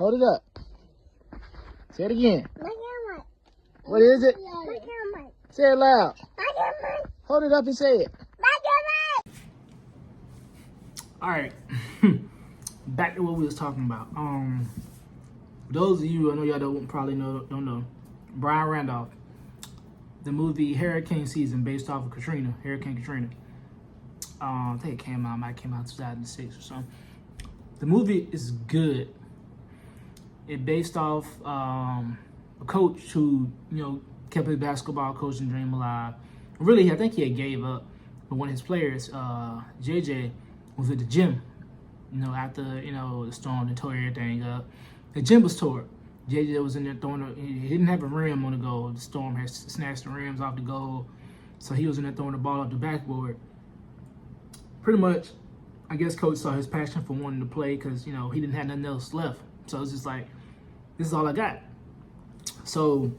Hold it up. Say it again. Dynamite. What is it? Dynamite. Say it loud. Dynamite. Hold it up and say it. Dynamite. All right. Back to what we was talking about. Those of you, I know y'all don't know. Brian Randolph. The movie Hurricane Season, based off of Hurricane Katrina. I think it came out in 2006 or something. The movie is good. It based off a coach who, kept his basketball coaching dream alive. Really, I think he had gave up. But one of his players, JJ, was at the gym. After, the storm and tore everything up. The gym was tore. JJ was in there he didn't have a rim on the goal. The storm had snatched the rims off the goal. So he was in there throwing the ball off the backboard. Pretty much, I guess coach saw his passion for wanting to play because, he didn't have nothing else left. So it's just like, this is all I got. So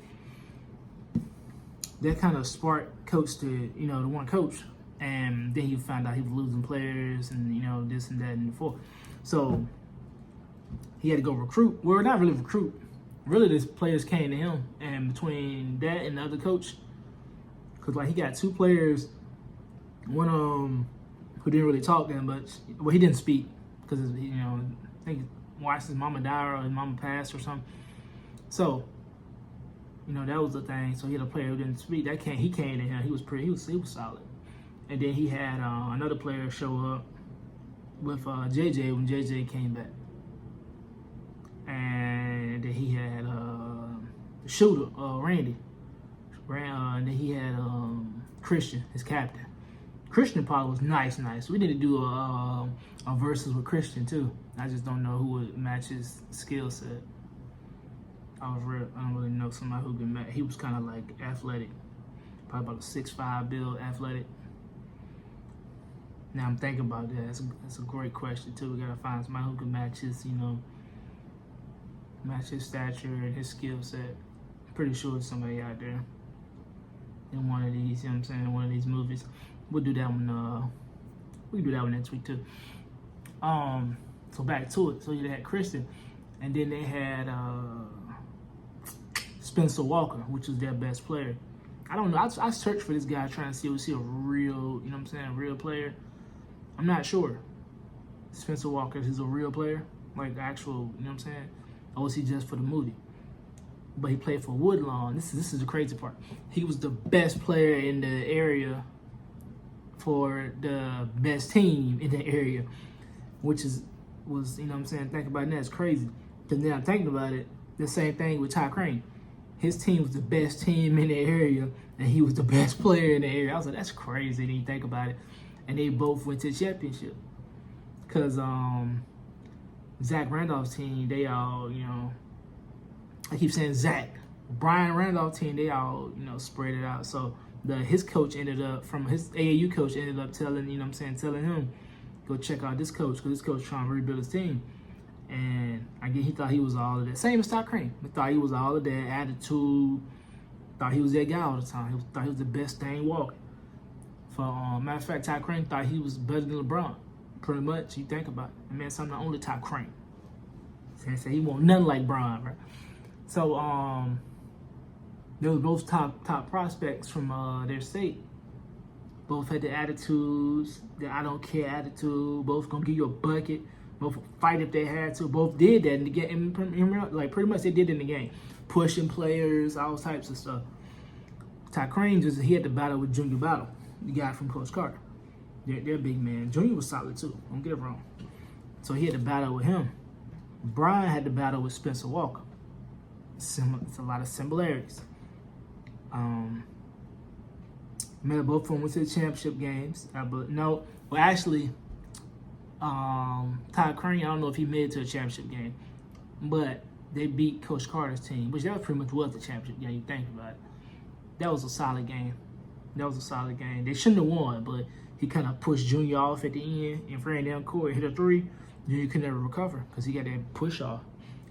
that kind of sparked coach to, to want to coach. And then he found out he was losing players and, this and that and before. So he had to go recruit. Well, not really recruit. Really, these players came to him. And between that and the other coach, because, he got two players, one who didn't really talk that much. Well, he didn't speak because, I think he watched his mama die or his mama passed or something. So, that was the thing. So he had a player who didn't speak. He came to him. He was solid. And then he had another player show up with JJ when JJ came back. And then he had the shooter, Randy. And then he had Christian, his captain. Christian part was nice. We need to do a versus with Christian too. I just don't know who would match his skill set. I don't really know somebody who can match. He was kind of like athletic, probably about a 6'5" build, athletic. Now I'm thinking about that. That's a great question too. We gotta find somebody who can match his, match his stature and his skill set. Pretty sure there's somebody out there in one of these, one of these movies. We'll do that one, we can do that one next week too. So back to it. So they had Christian, and then they had Spencer Walker, which was their best player. I don't know. I searched for this guy trying to see was he a real, real player. I'm not sure. Spencer Walker is a real player, like actual, or was he just for the movie? But he played for Woodlawn. This is the crazy part. He was the best player in the area for the best team in the area, which was think about it, that's crazy. Because now I'm thinking about it, the same thing with Ty Crane. His team was the best team in the area, and he was the best player in the area. I was like, that's crazy when you think about it. And they both went to the championship. Because Zach Randolph's team, they all, I keep saying Zach. Brian Randolph's team, they all, spread it out. So his coach ended up, his AAU coach ended up telling, telling him, go check out this coach, because this coach trying to rebuild his team. And again, he thought he was all of that. Same as Ty Crane. He thought he was all of that attitude. Thought he was that guy all the time. He thought he was the best thing walking. Matter of fact, Ty Crane thought he was better than LeBron. Pretty much, you think about it. Man, something only Ty Crane. So he want nothing like Bron, right? So they were both top prospects from their state. Both had the attitudes, the I don't care attitude. Both gonna give you a bucket. Both fight if they had to. Both did that in the game. Like pretty much they did in the game, pushing players, all types of stuff. Ty Crane he had to battle with Junior Battle, the guy from Coach Carter. They're big man. Junior was solid too. Don't get it wrong. So he had to battle with him. Brian had to battle with Spencer Walker. It's a lot of similarities. Both of them went to the championship games. Ty Crane, I don't know if he made it to a championship game, but they beat Coach Carter's team, which that pretty much was the championship game. You think about it. That was a solid game. They shouldn't have won, but he kind of pushed Junior off at the end and ran down court, hit a three. Junior could never recover because he got that push off.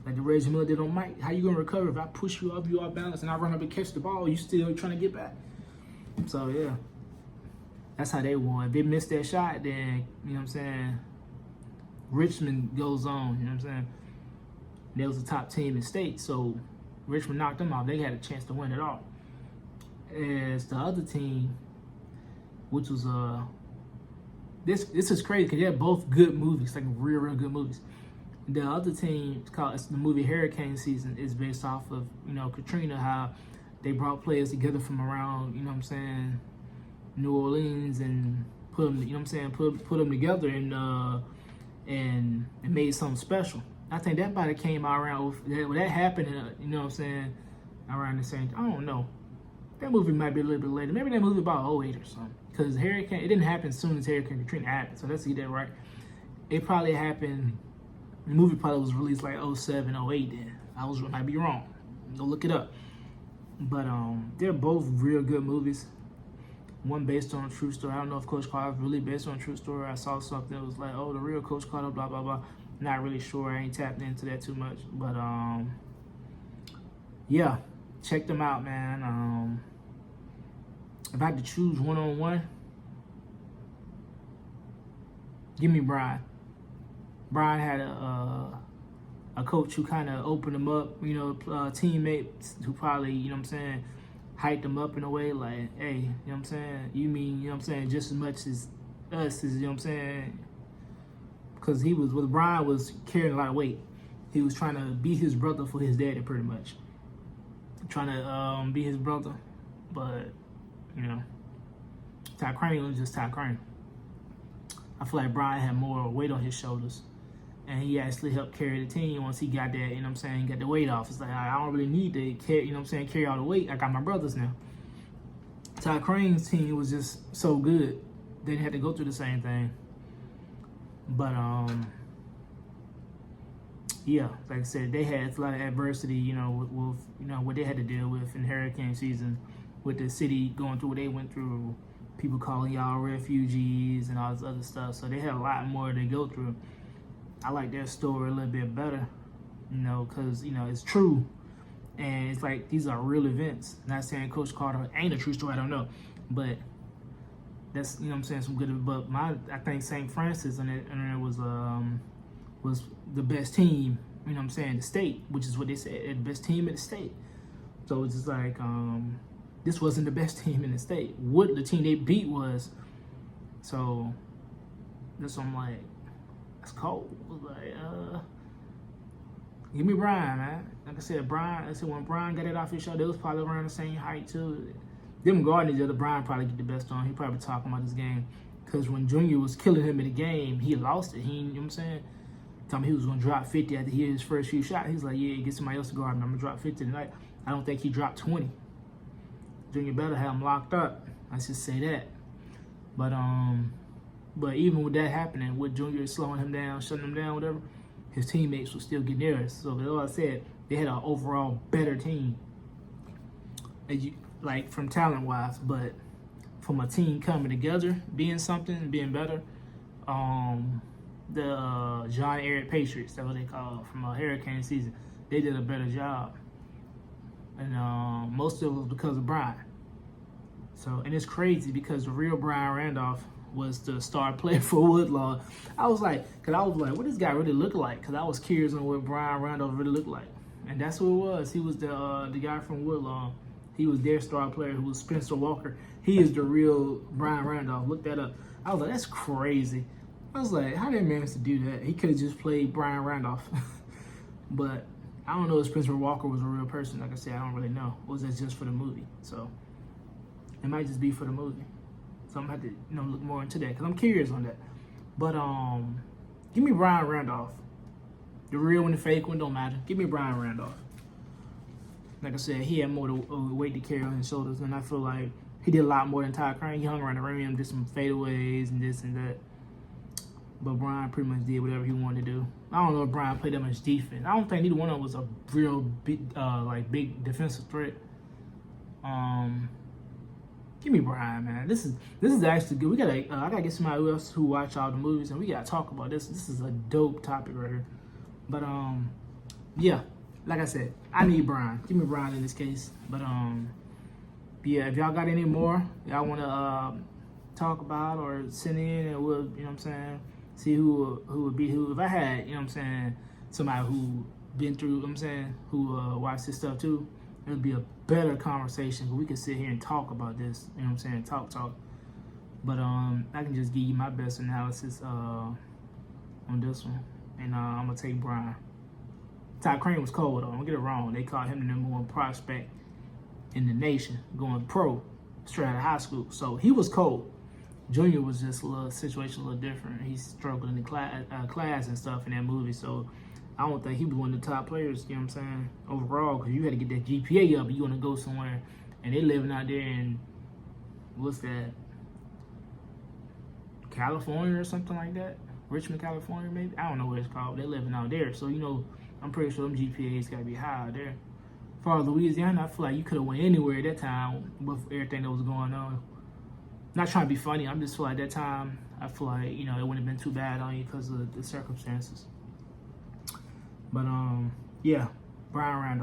Like the Reggie Miller did on Mike. How you going to recover if I push you off, you off balance, and I run up and catch the ball, you still trying to get back? So, yeah. That's how they won. If they missed that shot, then, Richmond goes on, They was the top team in the state, so Richmond knocked them out. They had a chance to win it all. As the other team, which was this is crazy because they're both good movies, like real good movies. The other team, it's the movie Hurricane Season, is based off of, you know, Katrina, how they brought players together from around, you know what I'm saying, New Orleans, and put them, you know what I'm saying, put them together and made something special. I think that might have came out around when that happened, you know what I'm saying, around the same time. I don't know. That movie might be a little bit later. Maybe that movie about 08 or something. Because it didn't happen as soon as Hurricane Katrina happened. So let's see that right. It probably happened, the movie probably was released like 07, 08 then. I might be wrong. Go look it up. But they're both real good movies. One based on a true story. I don't know if Coach Carter really based on a true story. I saw something that was like, oh, the real Coach Carter, blah, blah, blah. Not really sure. I ain't tapped into that too much. But yeah, check them out, man. If I had to choose one-on-one, give me Brian. Brian had a coach who kind of opened him up, you know, teammates who probably, you know what I'm saying, hyped him up in a way like, hey, you know what I'm saying, you mean, you know what I'm saying, just as much as us, as, you know what I'm saying, because Brian was carrying a lot of weight. He was trying to be his brother for his daddy, pretty much. Trying to be his brother, but, you know, Ty Crane was just Ty Crane. I feel like Brian had more weight on his shoulders, and he actually helped carry the team once he got that, you know what I'm saying, got the weight off. It's like, I don't really need to carry, you know what I'm saying, carry all the weight. I got my brothers now. Ty Crane's team was just so good, they didn't have to go through the same thing. But, yeah, like I said, they had a lot of adversity, you know, with you know, what they had to deal with in hurricane season, with the city going through what they went through, people calling y'all refugees and all this other stuff. So they had a lot more to go through. I like their story a little bit better, you know, because, you know, it's true. And it's like, these are real events. Not saying Coach Carter ain't a true story, I don't know. But that's, you know what I'm saying, some good. But I think St. Francis and it was the best team, you know what I'm saying, the state, which is what they said, the best team in the state. So it's just like, this wasn't the best team in the state. What the team they beat was. So that's what I'm like, that's cold. Like, give me Brian, man. Like I said, when Brian got it off his show, they was probably around the same height too. Them guarding each other, Brian probably get the best on. He probably talking about this game. Because when Junior was killing him in the game, he lost it. You know what I'm saying? Told me he was going to drop 50 after he hit his first few shots. He's like, yeah, get somebody else to guard him. I'm going to drop 50 tonight. I don't think he dropped 20. Junior better have him locked up. I should say that. But even with that happening, with Junior slowing him down, shutting him down, whatever, his teammates were still getting theirs. So like I said, they had an overall better team, like from talent-wise, but from a team coming together, being something, being better, the John Eric Patriots, that's what they call from a hurricane season, they did a better job. And most of it was because of Brian. So, and it's crazy because the real Brian Randolph was the star player for Woodlawn. I was like, what does this guy really look like? Because I was curious on what Brian Randolph really looked like. And that's who it was. He was the guy from Woodlawn. He was their star player, who was Spencer Walker. He is the real Brian Randolph. Look that up. I was like, that's crazy. I was like, how did they manage to do that? He could have just played Brian Randolph. But I don't know if Spencer Walker was a real person. Like I said, I don't really know. Or was that just for the movie? So it might just be for the movie. So I'm going to have to look more into that because I'm curious on that. But give me Brian Randolph. The real one, the fake one, don't matter. Give me Brian Randolph. Like I said, he had more weight to carry on his shoulders, and I feel like he did a lot more than Ty Crane. He hung around the rim, did some fadeaways and this and that. But Brian pretty much did whatever he wanted to do. I don't know if Brian played that much defense. I don't think neither one of them was a real big defensive threat. Give me Brian, man. This is actually good. I gotta get somebody else who watch all the movies, and we gotta talk about this. This is a dope topic right here. But yeah, like I said, I need Brian. Give me Brian in this case. But yeah, if y'all got any more y'all wanna talk about or send in, and we'll, you know what I'm saying, see who would be who. If I had, you know what I'm saying, somebody who been through, what I'm saying, who watched this stuff too, it'll be a better conversation. But we can sit here and talk about this, you know what I'm saying, talk. But I can just give you my best analysis on this one, and I'm gonna take Brian. Todd Crane was cold though. Don't get it wrong. They called him the #1 prospect in the nation, going pro straight out of high school. So he was cold. Junior was just a little situation, a little different. He struggled in the class and stuff in that movie. So I don't think he was one of the top players, you know what I'm saying, overall, because you had to get that GPA up. You want to go somewhere, and they living out there in, what's that, California or something like that? Richmond, California, maybe? I don't know what it's called. They're living out there. So, you know, I'm pretty sure them GPAs got to be high out there. As far as Louisiana, I feel like you could have went anywhere at that time with everything that was going on. Not trying to be funny. I'm just feel like that time, I feel like, you know, it wouldn't have been too bad on you because of the circumstances. But, yeah, Brian Randall.